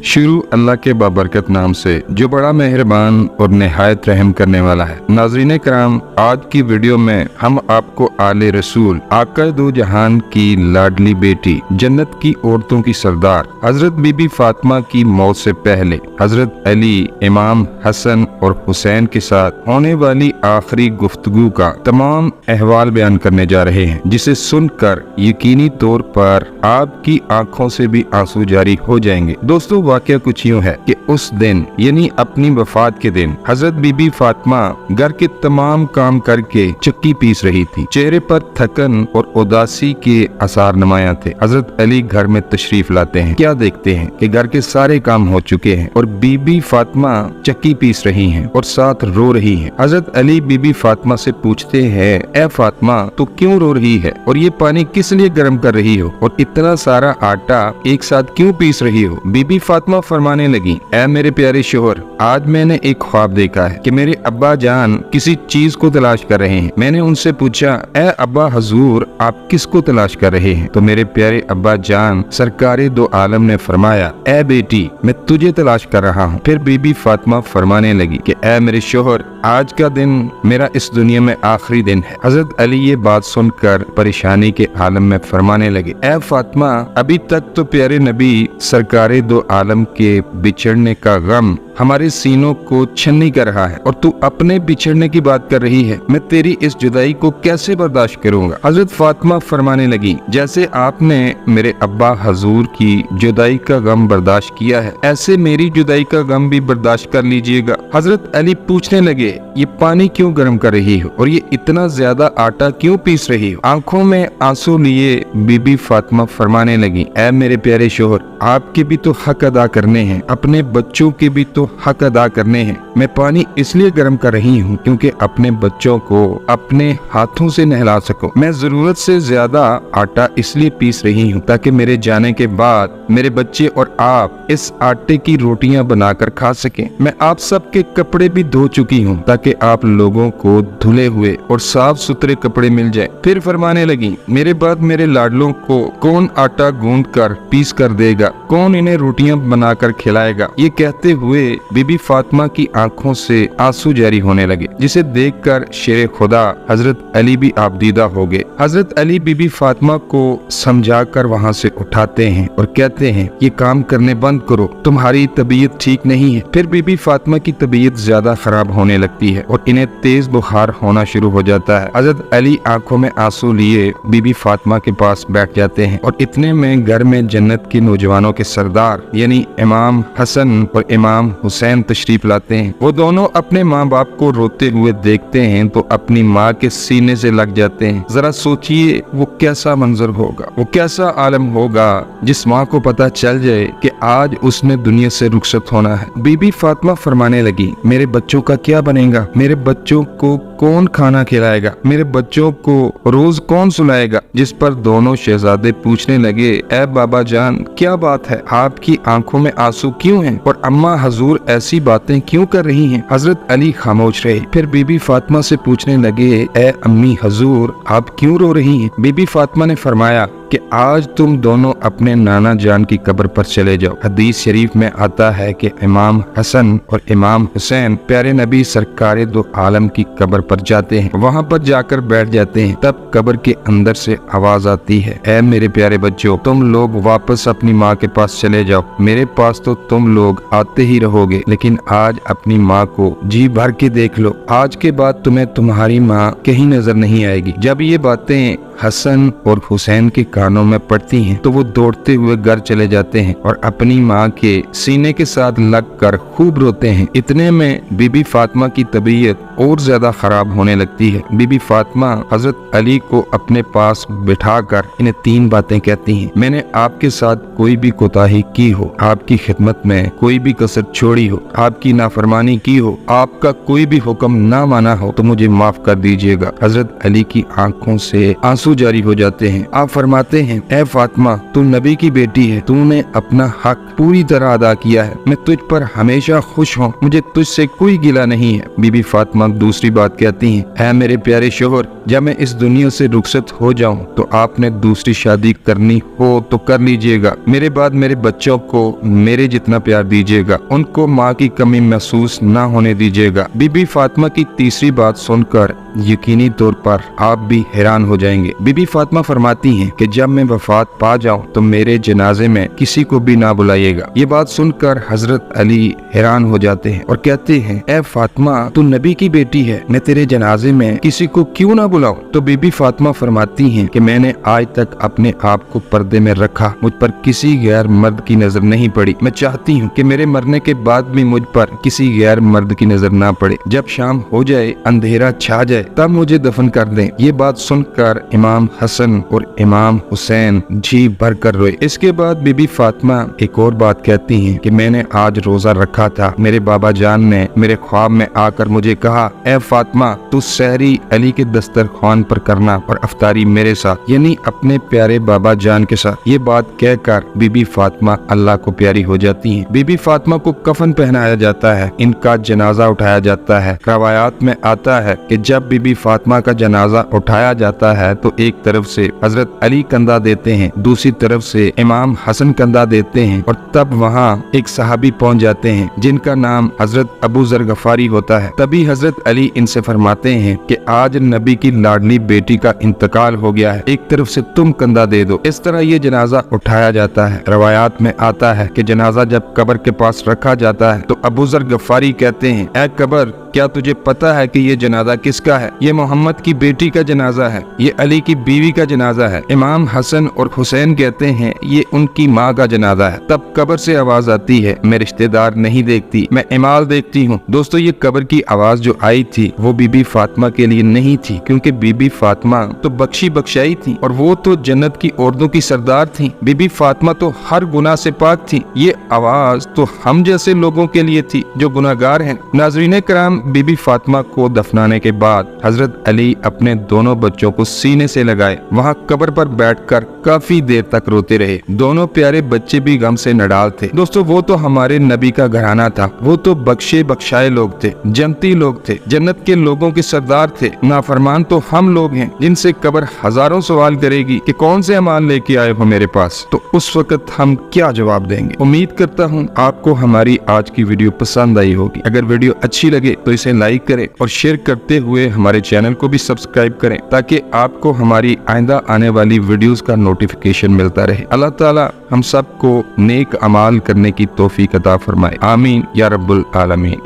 शुरू अल्लाह के बाबरकत नाम से जो बड़ा मेहरबान और निहायत रहम करने वाला है। नाज़रीन कराम, आज की वीडियो में हम आपको आले रसूल आका दो जहान की लाडली बेटी, जन्नत की औरतों की सरदार हजरत बीबी फातिमा की मौत से पहले हजरत अली, इमाम हसन और हुसैन के साथ होने वाली आखिरी गुफ्तगू का तमाम अहवाल बयान करने जा रहे हैं, जिसे सुनकर यकीनी तौर पर आपकी आंखों से भी आंसू जारी हो जाएंगे। दोस्तों, वाकया कुछ यूँ है कि उस दिन यानी अपनी वफात के दिन हजरत बीबी फातिमा घर के तमाम काम करके चक्की पीस रही थी। चेहरे पर थकन और उदासी के आसार नुमाया थे। हजरत अली घर में तशरीफ लाते हैं। क्या देखते हैं कि घर के सारे काम हो चुके हैं और बीबी फातिमा चक्की पीस रही हैं और साथ रो रही हैं। हजरत अली बीबी फातिमा से पूछते हैं, ए फातिमा, तू क्यों रो रही है और ये पानी किस लिए गर्म कर रही हो और इतना सारा आटा एक साथ क्यों पीस रही हो? बीबी फातिमा फरमाने लगी, ऐ मेरे प्यारे शोहर, आज मैंने एक ख्वाब देखा है कि मेरे अब्बा जान किसी चीज को तलाश कर रहे हैं। मैंने उनसे पूछा, ए अब्बा हजूर, आप किसको तलाश कर रहे हैं? तो मेरे प्यारे अब्बा जान सरकारे दो आलम ने फरमाया, ए बेटी, मैं तुझे तलाश कर रहा हूँ। फिर बीबी फातिमा फरमाने लगी कि ए मेरे शोहर, आज का दिन मेरा इस दुनिया में आखिरी दिन है। हजरत अली ये बात सुनकर परेशानी के आलम में फरमाने लगे, ए फातिमा, अभी तक तो प्यारे नबी सरकारे दो आलम के बिछड़ने का गम हमारे सीनों को छन्नी कर रहा है और तू अपने बिछड़ने की बात कर रही है। मैं तेरी इस जुदाई को कैसे बर्दाश्त करूंगा? हजरत फातिमा फरमाने लगी, जैसे आपने मेरे अब्बा हजूर की जुदाई का गम बर्दाश्त किया है, ऐसे मेरी जुदाई का गम भी बर्दाश्त कर लीजिएगा। हजरत अली पूछने लगे, ये पानी क्यों गर्म कर रही हो और ये इतना ज्यादा आटा क्यों पीस रही हो? आंखों में आंसू लिए बीबी फातिमा फरमाने लगी, ऐ मेरे प्यारे शोहर, आपके भी तो हक अदा करने हैं, अपने बच्चों के भी तो हक अदा करने हैं। मैं पानी इसलिए गर्म कर रही हूँ क्योंकि अपने बच्चों को अपने हाथों से नहला सकूं। मैं जरूरत से ज्यादा आटा इसलिए पीस रही हूँ ताकि मेरे जाने के बाद मेरे बच्चे और आप इस आटे की रोटियां बनाकर खा सकें। मैं आप सबके कपड़े भी धो चुकी हूँ ताकि आप लोगों को धुले हुए और साफ सुथरे कपड़े मिल जाए। फिर फरमाने लगी, मेरे बाद मेरे लाडलों को कौन आटा गूंद कर पीस कर देगा, कौन इन्हें रोटियां बनाकर खिलाएगा? ये कहते हुए बीबी फातिमा की आंखों से आंसू जारी होने लगे, जिसे देखकर शेर खुदा हजरत अली भी आबदीदा हो गए। हजरत अली बीबी फातिमा को समझाकर वहाँ से उठाते हैं और कहते हैं, ये काम करने बंद करो, तुम्हारी तबीयत ठीक नहीं है। फिर बीबी फातिमा की तबीयत ज्यादा खराब होने लगती है और इन्हें तेज बुखार होना शुरू हो जाता है। हजरत अली आंखों में आंसू लिए बीबी फातिमा के पास बैठ जाते हैं और इतने में घर में जन्नत के नौजवानों के सरदार यानी इमाम हसन और इमाम हुसैन तशरीफ लाते हैं। वो दोनों अपने माँ बाप को रोते हुए देखते हैं तो अपनी माँ के सीने से लग जाते हैं। जरा सोचिए वो कैसा मंजर होगा, वो कैसा आलम होगा जिस माँ को पता चल जाए कि आज उसने दुनिया से रुखसत होना है। बीबी फातिमा फरमाने लगी, मेरे बच्चों का क्या बनेगा? मेरे बच्चों को कौन खाना खिलाएगा? मेरे बच्चों को रोज कौन सुलाएगा? जिस पर दोनों शहजादे पूछने लगे, ए बाबा जान, क्या बात है, आपकी आंखों में आंसू क्यों हैं और अम्मा हजूर ऐसी बातें क्यों कर रही हैं? हजरत अली खामोश रहे। फिर बीबी फातिमा से पूछने लगे, ए अम्मी हजूर, आप क्यों रो रही हैं? बीबी फातिमा ने फरमाया कि आज तुम दोनों अपने नाना जान की कब्र पर चले जाओ। हदीस शरीफ में आता है कि इमाम हसन और इमाम हुसैन प्यारे नबी सरकारे दो आलम की कब्र पर जाते हैं। वहाँ पर जाकर बैठ जाते हैं। तब कब्र के अंदर से आवाज आती है, ए मेरे प्यारे बच्चों, तुम लोग वापस अपनी माँ के पास चले जाओ। मेरे पास तो तुम लोग आते ही रहोगे, लेकिन आज अपनी माँ को जी भर के देख लो। आज के बाद तुम्हें तुम्हारी माँ कहीं नजर नहीं आएगी। जब ये बातें हसन और हुसैन के कानों में पड़ती हैं तो वो दौड़ते हुए घर चले जाते हैं और अपनी माँ के सीने के साथ लगकर खूब रोते हैं। इतने में बीबी फातिमा की तबीयत और ज्यादा खराब होने लगती है। बीबी फातिमा हजरत अली को अपने पास बिठाकर इन्हें तीन बातें कहती हैं, मैंने आपके साथ कोई भी कोताही की हो, आपकी खिदमत में कोई भी कसर छोड़ी हो, आपकी नाफरमानी की हो, आपका कोई भी हुक्म ना माना हो तो मुझे माफ कर दीजिएगा। हजरत अली की आंखों से आंसू आंसू जारी हो जाते हैं। आप फरमाते हैं, ए फातिमा, तू नबी की बेटी है, तूने अपना हक पूरी तरह अदा किया है, मैं तुझ पर हमेशा खुश हूँ, मुझे तुझसे कोई गिला नहीं है। बीबी फातिमा दूसरी बात कहती हैं, ऐ मेरे प्यारे शोहर, जब मैं इस दुनिया से रुखसत हो जाऊं तो आपने दूसरी शादी करनी हो तो कर लीजिएगा। मेरे बाद मेरे बच्चों को मेरे जितना प्यार दीजिएगा, उनको माँ की कमी महसूस ना होने दीजिएगा। बीबी फातिमा की तीसरी बात सुनकर यकीनी तौर पर आप भी हैरान हो जाएंगे। बीबी फातिमा फरमाती हैं कि जब मैं वफात पा जाऊं तो मेरे जनाजे में किसी को भी ना बुलाइएगा। ये बात सुनकर हजरत अली हैरान हो जाते हैं और कहते हैं, ए फातिमा, तू नबी की बेटी है, मैं तेरे जनाजे में किसी को क्यों ना बुलाऊं? तो बीबी फातिमा फरमाती हैं कि मैंने आज तक अपने आप को पर्दे में रखा, मुझ पर किसी गैर मर्द की नजर नहीं पड़ी। मैं चाहती हूँ कि मेरे मरने के बाद भी मुझ पर किसी गैर मर्द की नजर ना पड़े। जब शाम हो जाए, अंधेरा छा जाए, तब मुझे दफन कर दें। ये बात सुनकर इमाम हसन और इमाम हुसैन जी भर कर रोए। इसके बाद बीबी फातिमा एक और बात कहती हैं कि मैंने आज रोजा रखा था, मेरे बाबा जान ने मेरे ख्वाब में आकर मुझे कहा, ए फातिमा, तू सहरी अली के दस्तरखान पर करना और अफ्तारी मेरे साथ, यानी अपने प्यारे बाबा जान के साथ। ये बात कहकर बीबी फातिमा अल्लाह को प्यारी हो जाती हैं। बीबी फातिमा को कफन पहनाया जाता है, इनका जनाजा उठाया जाता है। रवायात में आता है कि जब बीबी फातिमा का जनाजा उठाया जाता है तो एक तरफ से हजरत अली कंधा देते हैं, दूसरी तरफ से इमाम हसन कंधा देते हैं, और तब वहाँ एक सहाबी पहुँच जाते हैं जिनका नाम हजरत अबू जर गफारी होता है। तभी हजरत अली इनसे फरमाते हैं कि आज नबी की लाडली बेटी का इंतकाल हो गया है, एक तरफ से तुम कंधा दे दो। इस तरह ये जनाजा उठाया जाता है। रवायात में आता है कि जनाजा जब कब्र के पास रखा जाता है तो अबू जर गफारी कहते हैं, ए कब्र, क्या तुझे पता है कि ये जनाजा किसका है? ये मोहम्मद की बेटी का जनाजा है, ये अली की बीवी का जनाजा है। इमाम हसन और हुसैन कहते हैं, ये उनकी माँ का जनाजा है। तब कब्र से आवाज आती है, मैं रिश्तेदार नहीं देखती, मैं इमाल देखती हूँ। दोस्तों, ये कब्र की आवाज जो आई थी वो बीबी फातिमा के लिए नहीं थी, क्योंकि बीबी फातिमा तो बख्शी बख्शाई थी और वो तो जन्नत की औरतों की सरदार थी। बीबी फातिमा तो हर गुनाह से पाक थी। ये आवाज तो हम जैसे लोगों के लिए थी जो गुनाहगार हैं। नाज़रीन कराम, बीबी फातिमा को दफनाने के बाद हजरत अली अपने दोनों बच्चों को सीने से लगाए वहाँ कब्र पर बैठकर काफी देर तक रोते रहे। दोनों प्यारे बच्चे भी गम से नडाल थे। दोस्तों, वो तो हमारे नबी का घराना था, वो तो बख्शे बख्शाए लोग थे, जन्नती लोग थे, जन्नत के लोगों के सरदार थे। नाफरमान तो हम लोग हैं जिनसे कब्र हजारों सवाल करेगी कि कौन से अमाल लेके आए हो मेरे पास, तो उस वक्त हम क्या जवाब देंगे। उम्मीद करता हूँ आपको हमारी आज की वीडियो पसंद आई होगी। अगर वीडियो अच्छी लगे तो इसे लाइक करें और शेयर करते हुए हमारे चैनल को भी सब्सक्राइब करें ताकि आपको हमारी आइंदा आने वाली वीडियोस का नोटिफिकेशन मिलता रहे। अल्लाह ताला हम सबको नेक अमाल करने की तौफीक अता फरमाए। आमीन या रब्बुल आलमीन।